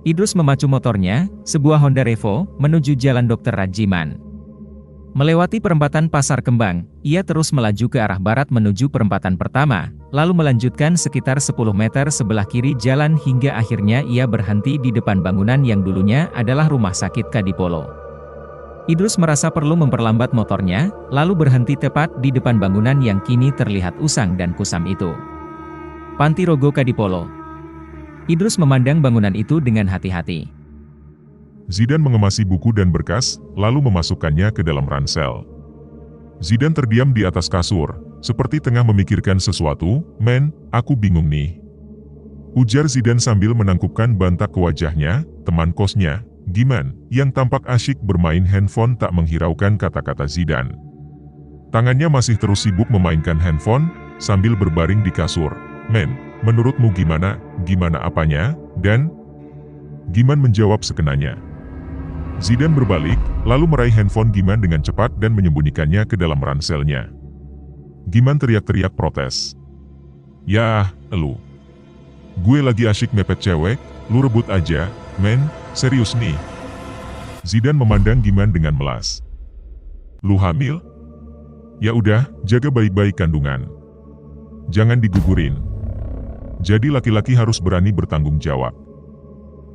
Idrus memacu motornya, sebuah Honda Revo, menuju Jalan Dr. Rajiman. Melewati perempatan Pasar Kembang, ia terus melaju ke arah barat menuju perempatan pertama, lalu melanjutkan sekitar 10 meter sebelah kiri jalan hingga akhirnya ia berhenti di depan bangunan yang dulunya adalah rumah sakit Kadipolo. Idrus merasa perlu memperlambat motornya, lalu berhenti tepat di depan bangunan yang kini terlihat usang dan kusam itu. Panti Rogo Kadipolo. Idrus memandang bangunan itu dengan hati-hati. Zidan mengemasi buku dan berkas, lalu memasukkannya ke dalam ransel. Zidan terdiam di atas kasur, seperti tengah memikirkan sesuatu. "Men, aku bingung nih," ujar Zidan sambil menangkupkan bantak ke wajahnya. Teman kosnya, Giman, yang tampak asyik bermain handphone tak menghiraukan kata-kata Zidan. Tangannya masih terus sibuk memainkan handphone, sambil berbaring di kasur. "Men, menurutmu gimana? Gimana apanya?" Dan Giman menjawab sekenanya. Zidan berbalik, lalu meraih handphone Giman dengan cepat dan menyembunyikannya ke dalam ranselnya. Giman teriak-teriak protes. "Yah, elu. Gue lagi asyik mepet cewek, lu rebut aja, men, serius nih." Zidan memandang Giman dengan melas. "Lu hamil? Ya udah, jaga baik-baik kandungan. Jangan digugurin. Jadi laki-laki harus berani bertanggung jawab.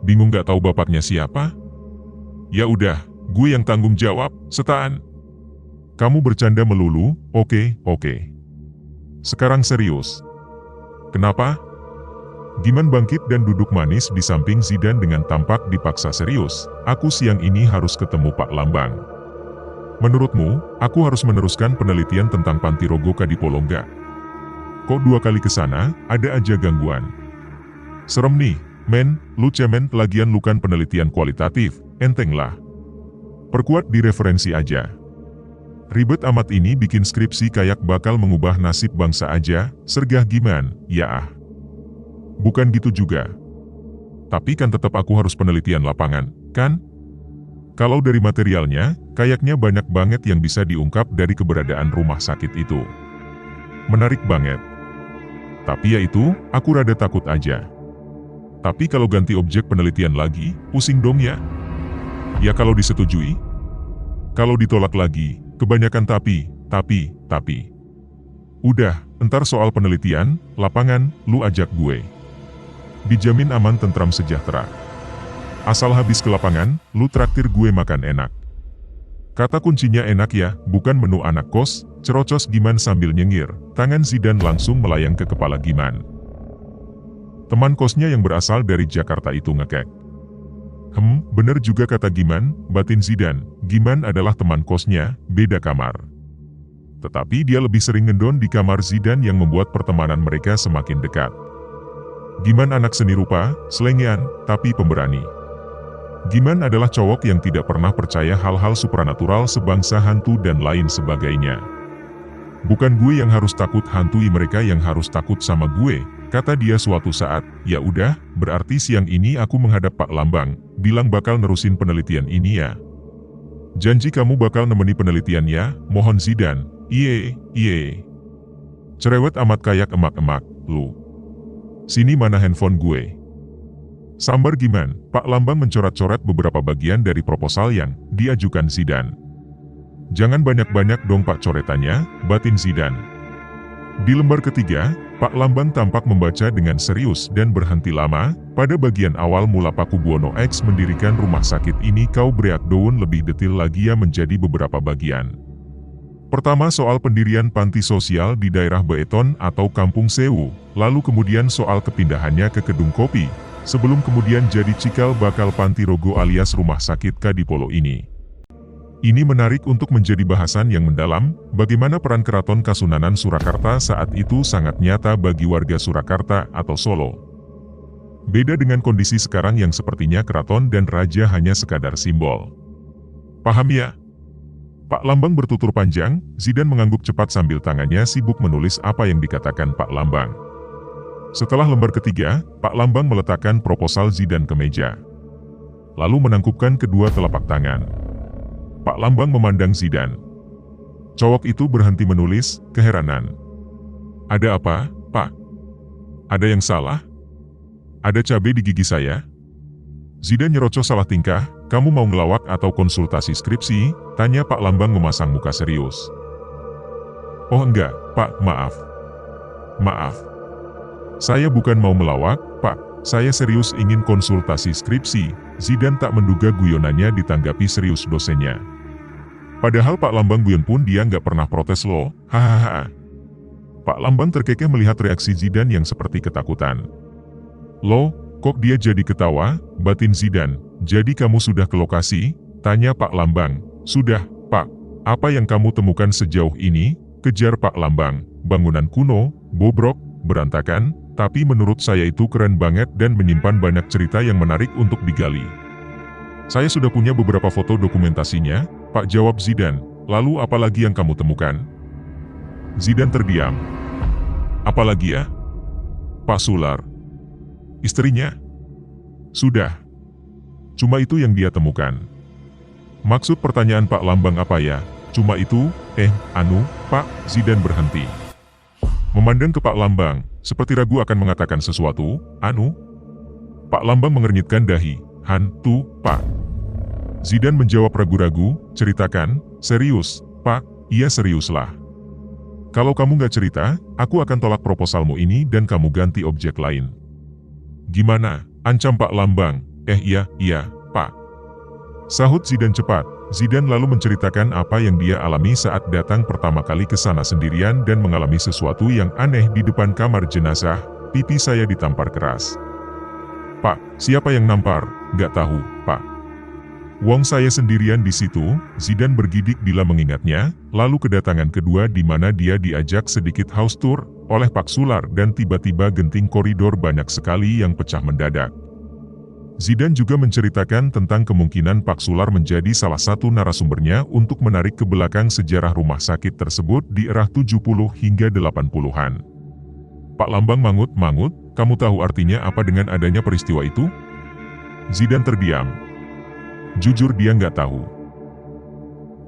Bingung gak tahu bapaknya siapa? Ya udah, gue yang tanggung jawab, setaan. Kamu bercanda melulu, oke. Sekarang serius. Kenapa?" Giman bangkit dan duduk manis di samping Zidan dengan tampak dipaksa serius. "Aku siang ini harus ketemu Pak Lambang. Menurutmu, aku harus meneruskan penelitian tentang Panti Rogo Kadipolo nggak? Kok 2 kali ke sana, ada aja gangguan. Serem nih, men, lu cemen lagian lu kan penelitian kualitatif, enteng lah. Perkuat di referensi aja. Ribet amat ini bikin skripsi kayak bakal mengubah nasib bangsa aja," sergah Giman. "Ya ah. Bukan gitu juga. Tapi kan tetap aku harus penelitian lapangan, kan? Kalau dari materialnya, kayaknya banyak banget yang bisa diungkap dari keberadaan rumah sakit itu. Menarik banget. Tapi ya itu, aku rada takut aja. Tapi kalau ganti objek penelitian lagi, pusing dong ya. Ya kalau disetujui. Kalau ditolak lagi, kebanyakan tapi. Udah, entar soal penelitian, lapangan, lu ajak gue. Dijamin aman tentram sejahtera. Asal habis ke lapangan, lu traktir gue makan enak. Kata kuncinya enak ya, bukan menu anak kos," cerocos Giman sambil nyengir. Tangan Zidan langsung melayang ke kepala Giman. Teman kosnya yang berasal dari Jakarta itu ngekek. Bener juga kata Giman, batin Zidan. Giman adalah teman kosnya, beda kamar. Tetapi dia lebih sering ngendon di kamar Zidan yang membuat pertemanan mereka semakin dekat. Giman anak seni rupa, selengean, tapi pemberani. Giman adalah cowok yang tidak pernah percaya hal-hal supranatural sebangsa hantu dan lain sebagainya. "Bukan gue yang harus takut hantui, mereka yang harus takut sama gue," kata dia suatu saat. "Ya udah, berarti siang ini aku menghadap Pak Lambang, bilang bakal nerusin penelitian ini ya. Janji kamu bakal nemeni penelitian ya, mohon Zidan." Iye. Cerewet amat kayak emak-emak, lu. "Sini mana handphone gue?" Sambar Giman. Pak Lambang mencoret-coret beberapa bagian dari proposal yang diajukan Zidan. "Jangan banyak-banyak dong Pak coretannya," batin Zidan. Di lembar ketiga, Pak Lambang tampak membaca dengan serius dan berhenti lama. "Pada bagian awal mula Paku Buwono X mendirikan rumah sakit ini kau breakdown lebih detail lagi ya menjadi beberapa bagian. Pertama soal pendirian panti sosial di daerah Beeton atau Kampung Sewu, lalu kemudian soal kepindahannya ke Kedung Kopi, sebelum kemudian jadi cikal bakal Panti Rogo alias Rumah Sakit Kadipolo ini. Ini menarik untuk menjadi bahasan yang mendalam, bagaimana peran Keraton Kasunanan Surakarta saat itu sangat nyata bagi warga Surakarta atau Solo. Beda dengan kondisi sekarang yang sepertinya keraton dan raja hanya sekadar simbol. Paham ya?" Pak Lambang bertutur panjang. Zidan mengangguk cepat sambil tangannya sibuk menulis apa yang dikatakan Pak Lambang. Setelah lembar ketiga, Pak Lambang meletakkan proposal Zidan ke meja. Lalu menangkupkan kedua telapak tangan. Pak Lambang memandang Zidan. Cowok itu berhenti menulis, keheranan. "Ada apa, Pak? Ada yang salah? Ada cabai di gigi saya?" Zidane nyerocos salah tingkah, kamu mau ngelawak atau konsultasi skripsi? Tanya Pak Lambang memasang muka serius. Oh enggak, Pak, maaf. Maaf. Saya bukan mau melawak, Pak. Saya serius ingin konsultasi skripsi. Zidane tak menduga guyonannya ditanggapi serius dosennya. Padahal Pak Lambang guyon pun dia nggak pernah protes loh, hahaha. Pak Lambang terkekeh melihat reaksi Zidane yang seperti ketakutan. Loh, kok dia jadi ketawa? Batin Zidane. Jadi kamu sudah ke lokasi? Tanya Pak Lambang. Sudah, Pak. Apa yang kamu temukan sejauh ini? Kejar Pak Lambang. Bangunan kuno, bobrok, berantakan, tapi menurut saya itu keren banget dan menyimpan banyak cerita yang menarik untuk digali. Saya sudah punya beberapa foto dokumentasinya, Pak, jawab Zidane. Lalu apa lagi yang kamu temukan? Zidane terdiam. Apalagi ya? Pak Sular. Istrinya? Sudah. Cuma itu yang dia temukan. Maksud pertanyaan Pak Lambang apa ya? Cuma itu? Pak, Zidane berhenti. Memandang ke Pak Lambang, seperti ragu akan mengatakan sesuatu. Pak Lambang mengernyitkan dahi. Hantu, Pak. Zidane menjawab ragu-ragu, ceritakan. Serius, Pak? Iya seriuslah. Kalau kamu nggak cerita, aku akan tolak proposalmu ini dan kamu ganti objek lain. Gimana? Ancam Pak Lambang. Iya, Pak. Sahut Zidane cepat. Zidane lalu menceritakan apa yang dia alami saat datang pertama kali ke sana sendirian dan mengalami sesuatu yang aneh di depan kamar jenazah. Pipi saya ditampar keras. Pak, siapa yang nampar? Nggak tahu, Pak. Wong saya sendirian di situ. Zidane bergidik bila mengingatnya, lalu kedatangan kedua di mana dia diajak sedikit house tour oleh Pak Sular dan tiba-tiba genting koridor banyak sekali yang pecah mendadak. Zidane juga menceritakan tentang kemungkinan Pak Sular menjadi salah satu narasumbernya untuk menarik ke belakang sejarah rumah sakit tersebut di era 70 hingga 80-an. Pak Lambang mangut-mangut, kamu tahu artinya apa dengan adanya peristiwa itu? Zidane terdiam. Jujur dia nggak tahu.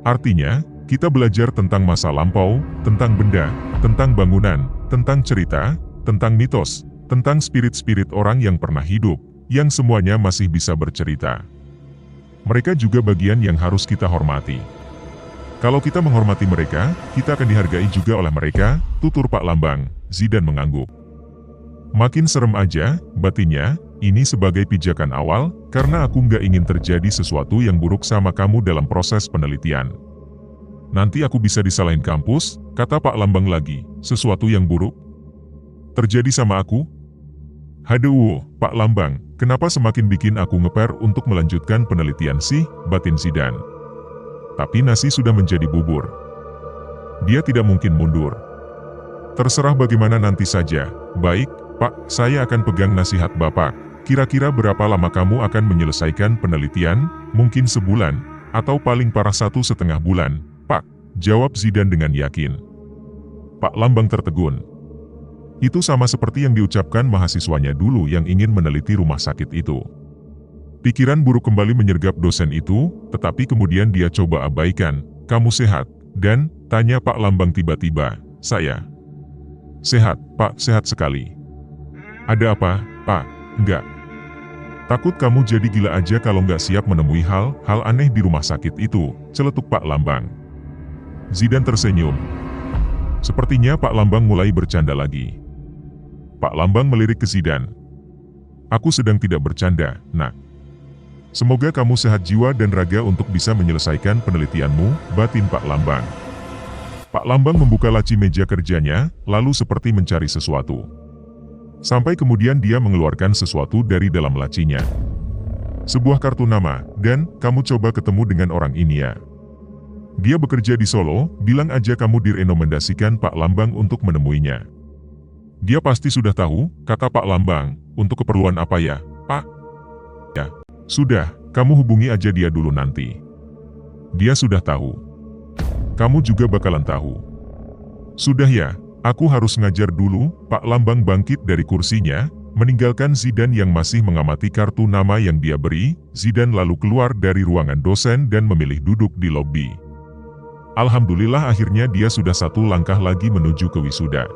Artinya, kita belajar tentang masa lampau, tentang benda, tentang bangunan, tentang cerita, tentang mitos, tentang spirit-spirit orang yang pernah hidup, yang semuanya masih bisa bercerita. Mereka juga bagian yang harus kita hormati. Kalau kita menghormati mereka, kita akan dihargai juga oleh mereka, tutur Pak Lambang. Zidane mengangguk. Makin serem aja, batinnya, ini sebagai pijakan awal, karena aku nggak ingin terjadi sesuatu yang buruk sama kamu dalam proses penelitian. Nanti aku bisa disalahin kampus, kata Pak Lambang lagi, sesuatu yang buruk terjadi sama aku? Haduh, Pak Lambang, kenapa semakin bikin aku ngeper untuk melanjutkan penelitian sih, batin Zidane. Tapi nasi sudah menjadi bubur. Dia tidak mungkin mundur. Terserah bagaimana nanti saja. Baik, Pak, saya akan pegang nasihat Bapak. Kira-kira berapa lama kamu akan menyelesaikan penelitian? Mungkin sebulan, atau paling parah 1,5 bulan, Pak, jawab Zidane dengan yakin. Pak Lambang tertegun. Itu sama seperti yang diucapkan mahasiswanya dulu yang ingin meneliti rumah sakit itu. Pikiran buruk kembali menyergap dosen itu, tetapi kemudian dia coba abaikan. Kamu sehat? Dan, tanya Pak Lambang tiba-tiba. Saya sehat, Pak, sehat sekali. Ada apa, Pak? Enggak. Takut kamu jadi gila aja kalau nggak siap menemui hal aneh di rumah sakit itu, celetuk Pak Lambang. Zidane tersenyum. Sepertinya Pak Lambang mulai bercanda lagi. Pak Lambang melirik ke Zidane. Aku sedang tidak bercanda, nak. Semoga kamu sehat jiwa dan raga untuk bisa menyelesaikan penelitianmu, batin Pak Lambang. Pak Lambang membuka laci meja kerjanya, lalu seperti mencari sesuatu. Sampai kemudian dia mengeluarkan sesuatu dari dalam lacinya. Sebuah kartu nama, dan kamu coba ketemu dengan orang ini ya. Dia bekerja di Solo, bilang aja kamu direkomendasikan Pak Lambang untuk menemuinya. Dia pasti sudah tahu, kata Pak Lambang. Untuk keperluan apa ya, Pak? Ya, sudah, kamu hubungi aja dia dulu nanti. Dia sudah tahu. Kamu juga bakalan tahu. Sudah ya, aku harus ngajar dulu. Pak Lambang bangkit dari kursinya, meninggalkan Zidane yang masih mengamati kartu nama yang dia beri. Zidane lalu keluar dari ruangan dosen dan memilih duduk di lobi. Alhamdulillah akhirnya dia sudah satu langkah lagi menuju ke wisuda.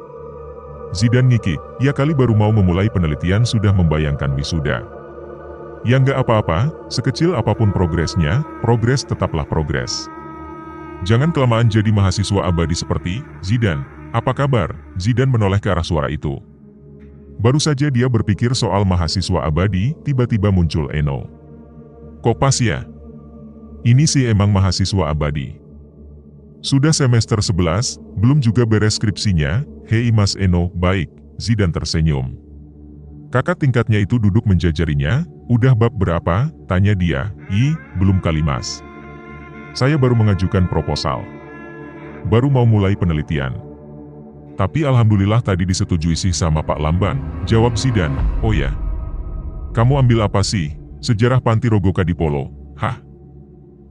Zidane ngikik, ya kali baru mau memulai penelitian sudah membayangkan wisuda. Ya nggak apa-apa, sekecil apapun progresnya, progres tetaplah progres. Jangan kelamaan jadi mahasiswa abadi seperti Zidane. Apa kabar? Zidane menoleh ke arah suara itu. Baru saja dia berpikir soal mahasiswa abadi, tiba-tiba muncul Eno. Kok pas ya? Ini sih emang mahasiswa abadi. Sudah semester 11, belum juga beres skripsinya. Hei Mas Eno, baik. Zidane tersenyum. Kakak tingkatnya itu duduk menjajarinya. Udah bab berapa? Tanya dia. Belum kali Mas. Saya baru mengajukan proposal. Baru mau mulai penelitian. Tapi alhamdulillah tadi disetujui sih sama Pak Lambang. Jawab Zidane. Oh ya. Kamu ambil apa sih? Sejarah Panti Rogoka di Polo. Hah?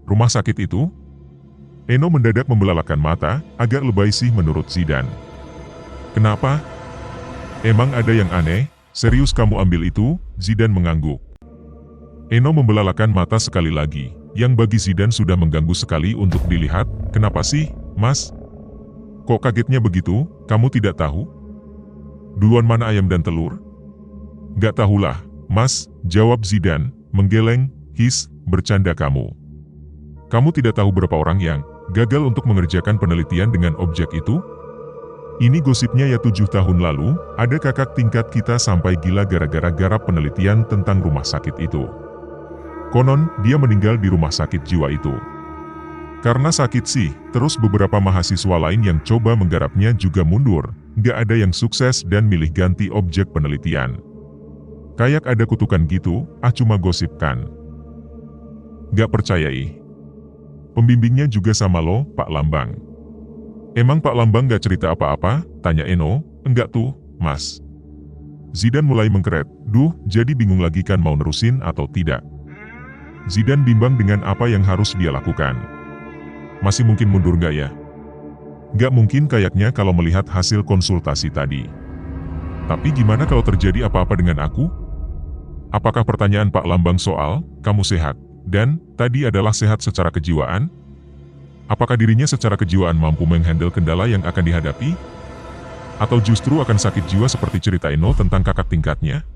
Rumah sakit itu? Eno mendadak membelalakan mata, agak lebay sih menurut Zidane. Kenapa? Emang ada yang aneh? Serius kamu ambil itu? Zidane mengangguk. Eno membelalakan mata sekali lagi, yang bagi Zidane sudah mengganggu sekali untuk dilihat. Kenapa sih, Mas? Kok kagetnya begitu? Kamu tidak tahu? Duluan mana ayam dan telur? Gak tahulah, Mas, jawab Zidane, menggeleng. Bercanda kamu. Kamu tidak tahu berapa orang yang gagal untuk mengerjakan penelitian dengan objek itu? Ini gosipnya ya 7 tahun lalu, ada kakak tingkat kita sampai gila gara-gara garap penelitian tentang rumah sakit itu. Konon, dia meninggal di rumah sakit jiwa itu. Karena sakit sih, terus beberapa mahasiswa lain yang coba menggarapnya juga mundur, gak ada yang sukses dan milih ganti objek penelitian. Kayak ada kutukan gitu, cuma gosip kan. Gak percaya ih. Pembimbingnya juga sama lo, Pak Lambang. Emang Pak Lambang gak cerita apa-apa? Tanya Eno. Enggak tuh, Mas. Zidane mulai mengkeret. Jadi bingung lagi kan mau nerusin atau tidak. Zidane bimbang dengan apa yang harus dia lakukan. Masih mungkin mundur gak ya? Gak mungkin kayaknya kalau melihat hasil konsultasi tadi. Tapi gimana kalau terjadi apa-apa dengan aku? Apakah pertanyaan Pak Lambang soal, kamu sehat? Dan, tadi adalah sehat secara kejiwaan? Apakah dirinya secara kejiwaan mampu menghandle kendala yang akan dihadapi? Atau justru akan sakit jiwa seperti cerita Eno tentang kakak tingkatnya?